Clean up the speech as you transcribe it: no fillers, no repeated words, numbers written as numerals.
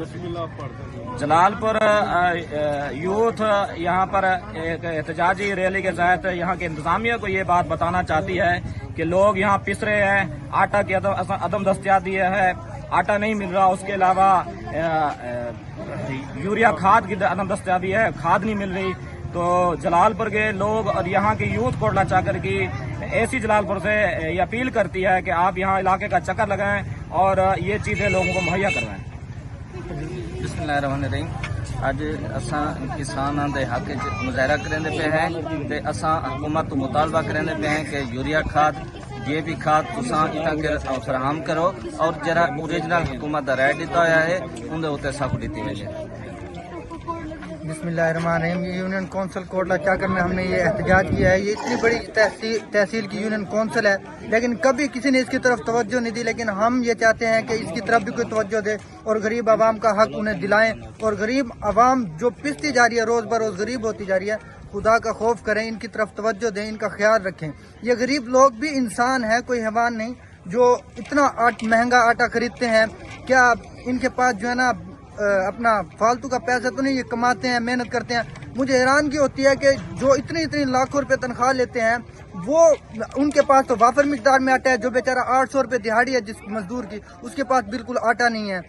जलाल पर यूथ यहाँ पर एक एहतजाजी रैली के तहत यहाँ के इंतजामिया को ये बात बताना चाहती है कि लोग यहाँ पिस रहे हैं, आटा की अदम दस्तियाबी है, आटा नहीं मिल रहा, उसके अलावा यूरिया खाद की अदम दस्तियाबी है, खाद नहीं मिल रही। तो जलालपुर के लोग और यहाँ की यूथ को लाचा कर की ऐसी जलालपुर से ये अपील करती है कि आप यहाँ इलाके का चक्कर लगाएं और ये चीज़ें लोगों को मुहैया करवाएं। बिस्मिल्लाहिर्रहमानिर्रहीम। अज असां किसानां दे हक च मुजाहरा करेंदे पे हैं ते असां हुकूमत तो मुतालबा करेंदे पे हैं कि यूरिया खाद जे भी खाद तुसां इतना के फराहम करो और जरा ओरिजिनल हुकूमत दा रेट दिता होया है उनदे उत्ते सख्त दिती वजे। बिस्मिल्लाहिर्रहमानिर्रहीम। यूनियन काउंसिल कोटला चाकर में हमने ये एहतजाज किया है। ये इतनी बड़ी तहसील की यूनियन काउंसिल है, लेकिन कभी किसी ने इसकी तरफ तवज्जो नहीं दी। लेकिन हम ये चाहते हैं कि इसकी तरफ भी कोई तवज्जो दे और गरीब आवाम का हक उन्हें दिलाएं। और गरीब आवाम जो पिसती जा रही है, रोज़ बरोज़ गरीब होती जा रही है, खुदा का खौफ करें, इनकी तरफ तवज्जो दें, इनका ख्याल रखें। ये गरीब लोग भी इंसान है, कोई हैवान नहीं, जो इतना महंगा आटा खरीदते हैं। क्या इनके पास जो है ना अपना फालतू का पैसा तो नहीं, ये कमाते हैं, मेहनत करते हैं। मुझे हैरानगी होती है कि जो इतनी लाखों रुपए तनख्वाह लेते हैं, वो उनके पास तो वाफर मिकदार में आटा है। जो बेचारा 800 रुपए दिहाड़ी है जिस मजदूर की, उसके पास बिल्कुल आटा नहीं है।